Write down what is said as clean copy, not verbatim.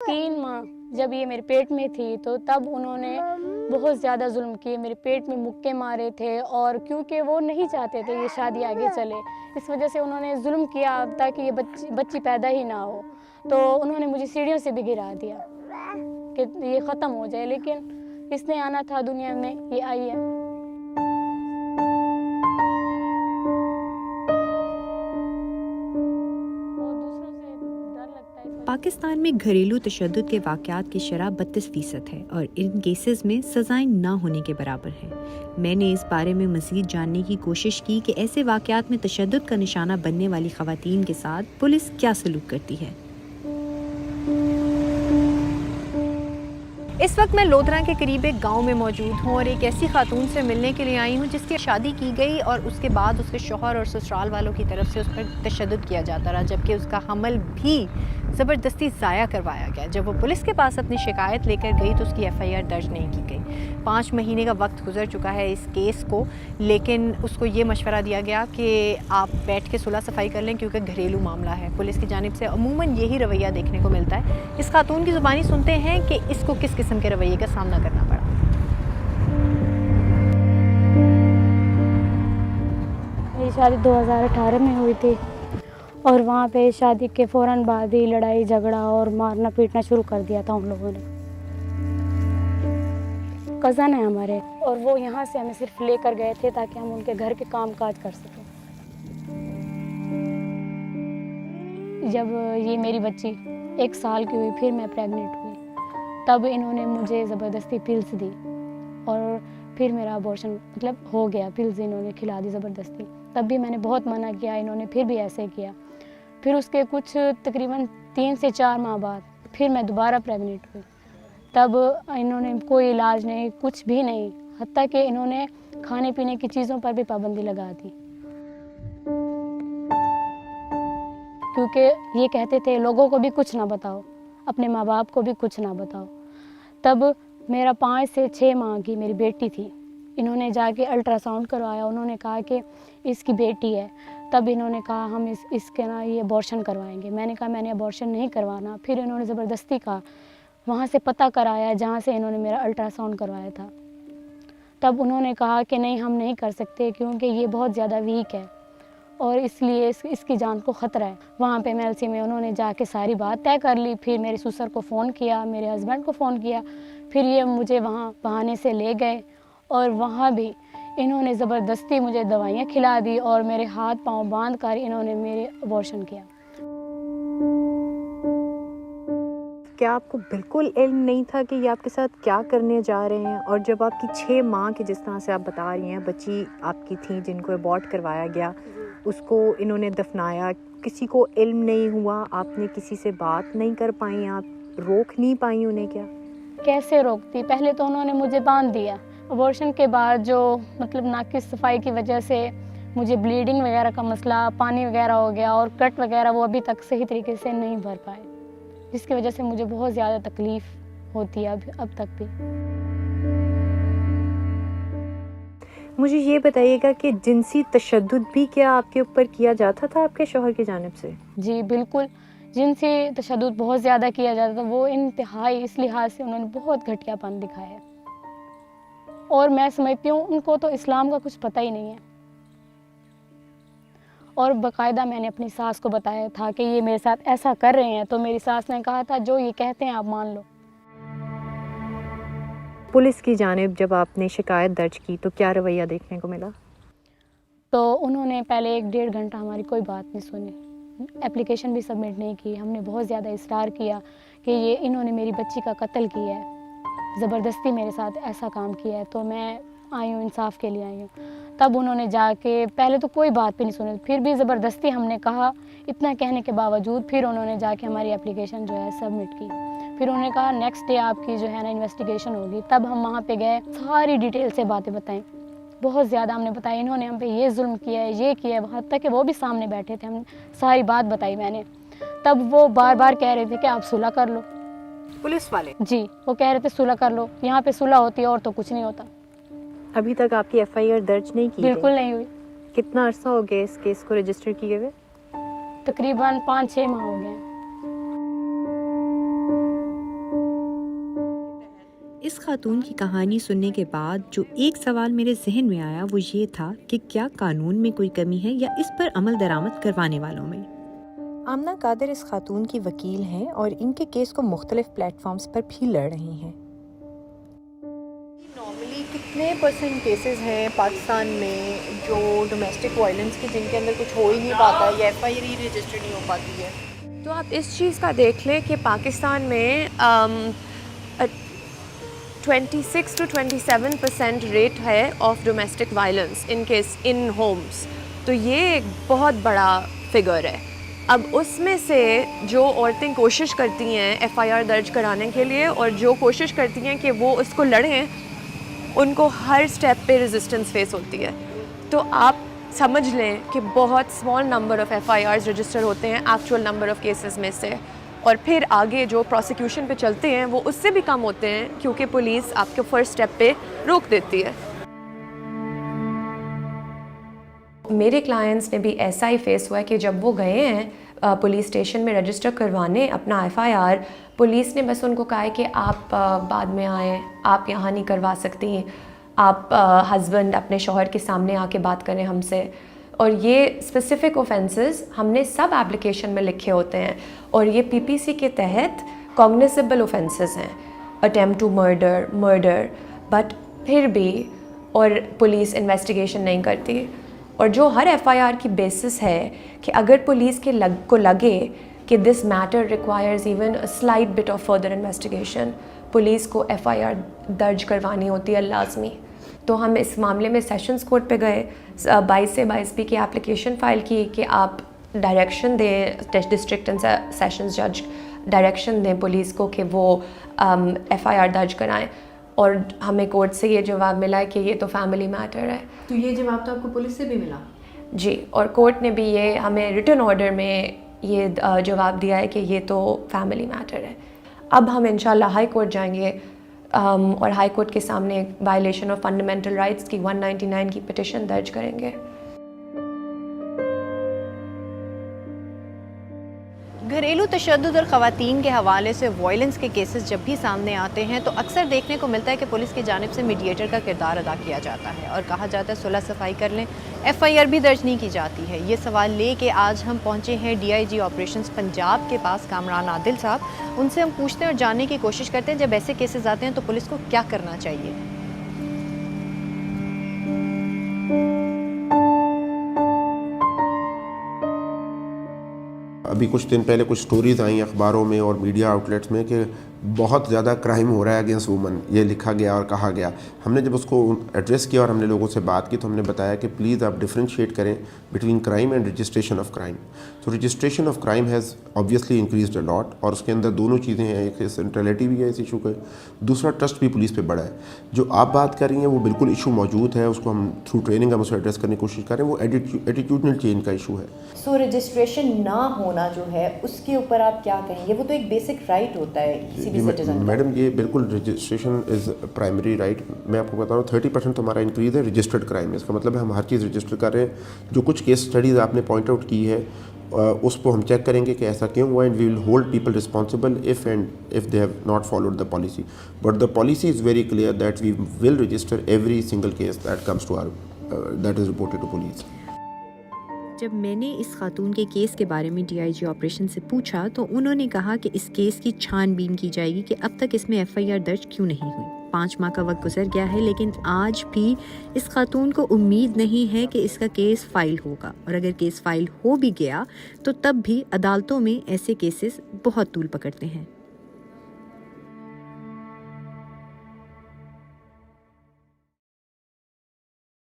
3 ماہ جب یہ میرے پیٹ میں تھی تو تب انہوں نے بہت زیادہ ظلم کیے، میرے پیٹ میں مکے مارے تھے، اور کیونکہ وہ نہیں چاہتے تھے یہ شادی آگے چلے، اس وجہ سے انہوں نے ظلم کیا تاکہ یہ بچی پیدا ہی نہ ہو، تو انہوں نے مجھے سیڑھیوں سے بھی گرا دیا کہ یہ ختم ہو جائے، لیکن اس نے آنا تھا دنیا میں، یہ آئی ہے۔ پاکستان میں گھریلو تشدد کے واقعات کی شرح 32% ہے اور ان کیسز میں سزائیں نہ ہونے کے برابر ہیں۔ میں نے اس بارے میں مزید جاننے کی کوشش کی کہ ایسے واقعات میں تشدد کا نشانہ بننے والی خواتین کے ساتھ پولیس کیا سلوک کرتی ہے۔ اس وقت میں لودھرا کے قریب ایک گاؤں میں موجود ہوں اور ایک ایسی خاتون سے ملنے کے لیے آئی ہوں جس کی شادی کی گئی اور اس کے بعد اس کے شوہر اور سسرال والوں کی طرف سے اس پر تشدد کیا جاتا رہا، جبکہ اس کا حمل بھی زبردستی ضائع کروایا گیا۔ جب وہ پولیس کے پاس اپنی شکایت لے کر گئی تو اس کی FIR درج نہیں کی گئی۔ 5 مہینے کا وقت گزر چکا ہے اس کیس کو، لیکن اس کو یہ مشورہ دیا گیا کہ آپ بیٹھ کے صلح صفائی کر لیں کیونکہ گھریلو معاملہ ہے۔ پولیس کی جانب سے عموماً یہی رویہ دیکھنے کو ملتا ہے۔ اس خاتون کی زبانی سنتے ہیں کہ اس کو کس قسم کے رویے کا سامنا کرنا پڑا۔ میری شادی 2018 میں ہوئی تھی اور وہاں پہ شادی کے فوراً بعد ہی لڑائی جھگڑا اور مارنا پیٹنا شروع کر دیا تھا ان لوگوں نے۔ کزن ہیں ہمارے اور وہ یہاں سے ہمیں صرف لے کر گئے تھے تاکہ ہم ان کے گھر کے کام کاج کر سکیں۔ جب یہ میری بچی 1 سال کی ہوئی پھر میں پریگننٹ ہوئی، تب انہوں نے مجھے زبردستی پلس دی اور پھر میرا ابورشن ہو گیا، پلس انہوں نے کھلا دی زبردستی۔ تب بھی میں نے بہت منع کیا، انہوں نے پھر بھی ایسے کیا۔ پھر اس کے کچھ تقریباً 3 سے 4 ماہ بعد پھر میں دوبارہ پریگننٹ ہوئی، تب انہوں نے کوئی علاج نہیں، کچھ بھی نہیں، حتیٰ کہ انہوں نے کھانے پینے کی چیزوں پر بھی پابندی لگا دی، کیونکہ یہ کہتے تھے لوگوں کو بھی کچھ نہ بتاؤ، اپنے ماں باپ کو بھی کچھ نہ بتاؤ۔ تب میرا 5 سے 6 ماہ کی میری بیٹی تھی، انہوں نے جا کے الٹرا ساؤنڈ کروایا، انہوں نے کہا کہ اس کی بیٹی ہے، تب انہوں نے کہا ہم اس کے نا یہ ابورشن کروائیں گے۔ میں نے کہا میں نے ابورشن نہیں کروانا۔ پھر انہوں نے زبردستی کہا، وہاں سے پتہ کرایا جہاں سے انہوں نے میرا الٹرا ساؤنڈ کروایا تھا، تب انہوں نے کہا کہ نہیں ہم نہیں کر سکتے کیونکہ یہ بہت زیادہ ویک ہے اور اس لیے اس کی جان کو خطرہ ہے۔ وہاں پہ MLC میں انہوں نے جا کے ساری بات طے کر لی، پھر میرے سسر کو فون کیا، میرے ہسبینڈ کو فون کیا، پھر یہ مجھے وہاں بہانے سے لے گئے اور وہاں بھی انہوں نے زبردستی مجھے دوائیاں کھلا دی اور میرے ہاتھ پاؤں باندھ کر انہوں نے میرے ابورشن کیا۔ کیا آپ کو بالکل علم نہیں تھا کہ یہ آپ کے ساتھ کیا کرنے جا رہے ہیں؟ اور جب آپ کی 6 ماہ کی جس طرح سے آپ بتا رہی ہیں بچی آپ کی تھی جن کو ابورٹ کروایا گیا، اس کو انہوں نے دفنایا، کسی کو علم نہیں ہوا، آپ نے کسی سے بات نہیں کر پائیں، آپ روک نہیں پائیں انہیں؟ کیا کیسے روکتی؟ پہلے تو انہوں نے مجھے باندھ دیا، ابورشن کے بعد جو ناقص صفائی کی وجہ سے مجھے بلیڈنگ وغیرہ کا مسئلہ، پانی وغیرہ ہو گیا اور کٹ وغیرہ وہ ابھی تک صحیح طریقے سے نہیں بھر پائے، جس کی وجہ سے مجھے بہت زیادہ تکلیف ہوتی ہے اب تک بھی۔ مجھے یہ بتائیے گا کہ جنسی تشدد بھی کیا آپ کے اوپر کیا جاتا تھا آپ کے شوہر کی جانب سے؟ جی بالکل، جنسی تشدد بہت زیادہ کیا جاتا تھا، وہ انتہائی اس لحاظ سے انہوں نے بہت گھٹیا پن دکھایا ہے، اور میں سمجھتی ہوں ان کو تو اسلام کا کچھ پتہ ہی نہیں ہے۔ اور باقاعدہ میں نے اپنی ساس کو بتایا تھا کہ یہ میرے ساتھ ایسا کر رہے ہیں، تو میری ساس نے کہا تھا جو یہ کہتے ہیں آپ مان لو۔ پولیس کی جانب جب آپ نے شکایت درج کی تو کیا رویہ دیکھنے کو ملا؟ تو انہوں نے پہلے 1-1.5 گھنٹہ ہماری کوئی بات نہیں سنی، اپلیکیشن بھی سبمٹ نہیں کی۔ ہم نے بہت زیادہ اصرار کیا کہ انہوں نے میری بچی کا قتل کیا ہے، زبردستی میرے ساتھ ایسا کام کیا ہے، تو میں آئی ہوں، انصاف کے لیے آئی ہوں۔ تب انہوں نے جا کے پہلے تو کوئی بات بھی نہیں سنی، پھر بھی زبردستی ہم نے کہا، اتنا کہنے کے باوجود پھر انہوں نے جا کے ہماری اپلیکیشن جو ہے سبمٹ کی۔ پھر انہوں نے کہا نیکسٹ ڈے آپ کی جو ہے نا انویسٹیگیشن ہوگی۔ تب ہم وہاں پہ گئے، ساری ڈیٹیل سے باتیں بتائیں، بہت زیادہ ہم نے بتایا، انہوں نے ہم پہ یہ ظلم کیا ہے، یہ کیا ہے، حتیٰ کہ وہ بھی سامنے بیٹھے تھے، ہم ساری بات بتائی میں نے۔ تب وہ بار بار کہہ رہے تھے کہ آپ صلح کر لو، پولیس والے؟ جی، وہ کہہ رہے تھے صلح کر لو، یہاں پہ صلح ہوتی ہے اور تو کچھ نہیں ہوتا۔ ابھی تک آپ کی FIR درج نہیں کی؟ بالکل نہیں ہوئی۔ کتنا عرصہ ہو گیا اس کیس کو رجسٹر کیے ہوئے؟ تقریباً 5-6 ماہ ہو گئے ہیں۔ اس خاتون کی کہانی سننے کے بعد جو ایک سوال میرے ذہن میں آیا وہ یہ تھا کہ کیا قانون میں کوئی کمی ہے یا اس پر عمل درآمد کروانے والوں میں۔ آمنہ قادر اس خاتون کی وکیل ہیں اور ان کے کیس کو مختلف پلیٹ فارمز پر بھی لڑ رہی ہیں۔ نارملی کتنے پرسنٹ کیسز ہیں پاکستان میں جو ڈومیسٹک وائلنس کے جن کے اندر کچھ ہو ہی نہیں پاتا یا ایف آئی آر ہی رجسٹر نہیں ہو پاتی ہے؟ تو آپ اس چیز کا دیکھ لیں کہ پاکستان میں 26 to 27% ریٹ ہے of domestic violence in homes, تو یہ ایک بہت بڑا فگر ہے۔ اب اس میں سے جو عورتیں کوشش کرتی ہیں ایف آئی آر درج کرانے کے لیے اور جو کوشش کرتی ہیں کہ وہ اس کو لڑیں، ان کو ہر سٹیپ پہ ریزسٹنس فیس ہوتی ہے۔ تو آپ سمجھ لیں کہ بہت small number of F I Rs register ہوتے ہیں ایکچوئل نمبر آف کیسز میں سے، اور پھر آگے جو پروسیکیوشن پہ چلتے ہیں وہ اس سے بھی کم ہوتے ہیں کیونکہ پولیس آپ کے فرسٹ سٹیپ پہ روک دیتی ہے۔ میرے کلائنٹس نے بھی ایسا ہی فیس ہوا ہے کہ جب وہ گئے ہیں پولیس اسٹیشن میں رجسٹر کروانے اپنا ایف آئی آر، پولیس نے بس ان کو کہا ہے کہ آپ بعد میں آئیں، آپ یہاں نہیں کروا سکتی، آپ ہسبینڈ اپنے شوہر کے سامنے آ کے بات کریں ہم سے۔ اور یہ اسپیسیفک اوفینسز ہم نے سب ایپلیکیشن میں لکھے ہوتے ہیں، اور یہ پی پی سی کے تحت کاگنیسیبل اوفینسز ہیں، اٹیمپٹ ٹو مرڈر، بٹ پھر بھی اور پولیس انویسٹیگیشن نہیں کرتی۔ اور جو ہر ایف آئی آر کی بیسس ہے کہ اگر پولیس کے کو لگے کہ this matter requires even slight bit of further investigation, police کو ایف آئی آر درج کروانی ہوتی ہے لازمی۔ تو ہم اس معاملے میں سیشنز کورٹ پہ گئے، 22 سے 22B کی اپلیکیشن فائل کی کہ آپ ڈائریکشن دیں، ڈسٹرکٹ اینڈ سیشنز جج ڈائریکشن دیں پولیس کو کہ وہ ایف آئی آر درج کرائیں، اور ہمیں کورٹ سے یہ جواب ملا ہے کہ یہ تو فیملی میٹر ہے۔ تو یہ جواب تو آپ کو پولیس سے بھی ملا؟ جی، اور کورٹ نے بھی یہ ہمیں ریٹن آرڈر میں یہ جواب دیا ہے کہ یہ تو فیملی میٹر ہے۔ اب ہم انشاءاللہ ہائی کورٹ جائیں گے اور ہائی کورٹ کے سامنے وائلیشن آف فنڈامنٹل رائٹس کی 199 کی پٹیشن درج کریں گے۔ گھریلو تشدد اور خواتین کے حوالے سے وائلنس کے کیسز جب بھی سامنے آتے ہیں تو اکثر دیکھنے کو ملتا ہے کہ پولیس کی جانب سے میڈیٹر کا کردار ادا کیا جاتا ہے اور کہا جاتا ہے صلح صفائی کر لیں، ایف آئی آر بھی درج نہیں کی جاتی ہے۔ یہ سوال لے کے آج ہم پہنچے ہیں D I G operations Punjab کے پاس کامران عادل صاحب، ان سے ہم پوچھتے ہیں اور جاننے کی کوشش کرتے ہیں جب ایسے کیسز آتے ہیں تو پولیس کو کیا کرنا چاہیے۔ ابھی کچھ دن پہلے کچھ سٹوریز آئیں اخباروں میں اور میڈیا آؤٹلیٹس میں کہ بہت زیادہ کرائم ہو رہا ہے اگینسٹ وومن، یہ لکھا گیا اور کہا گیا۔ ہم نے جب اس کو ایڈریس کیا اور ہم نے لوگوں سے بات کی تو ہم نے بتایا کہ پلیز آپ ڈفرینشیٹ کریں between crime and registration of crime. تو registration of crime has obviously increased a lot, اور اس کے اندر دونوں چیزیں ہیں، ایک سینٹرلٹی بھی ہے اس ایشو کا، دوسرا ٹرسٹ بھی پولیس پہ بڑا ہے۔ جو آپ بات کر رہی ہیں وہ بالکل ایشو موجود ہے، اس کو ہم تھرو ٹریننگ ہم اسے ایڈریس کرنے کی کوشش کریں، وہ ایٹیٹیوڈنل چینج کا ایشو ہے۔ سو رجسٹریشن نہ ہونا جو ہے اس کے اوپر آپ کیا کہیں گے؟ وہ تو ایک بیسک رائٹ ہوتا ہے کسی بھی سٹیزن کا۔ میڈم یہ بالکل رجسٹریشن از پرائمری رائٹ۔ میں آپ کو بتا رہا ہوں 30% تو ہمارا انکریز ہے رجسٹرڈ کرائم، اس کا مطلب ہے ہم ہر چیز رجسٹر کر رہے ہیں۔ جو کچھ کیس اسٹڈیز آپ نے پوائنٹ آؤٹ کی ہے اس کو ہم چیک کریں گے کہ ایسا کیوں ہوا، and we will hold people responsible if they have not followed the policy. But the policy is very clear that we will register every single case that comes to our that is reported to police. جب میں نے اس خاتون کے case کے بارے میں D I G operation سے پوچھا تو انہوں نے کہا کہ اس کیس کی چھان بین کی جائے گی کہ اب تک اس میں ایف آئی آر درج کیوں نہیں ہوئی۔ 5 ماہ کا وقت گزر گیا ہے لیکن آج بھی اس خاتون کو امید نہیں ہے کہ اس کا کیس فائل ہوگا، اور اگر کیس فائل ہو بھی گیا تو تب بھی عدالتوں میں ایسے کیسز بہت طول پکڑتے ہیں۔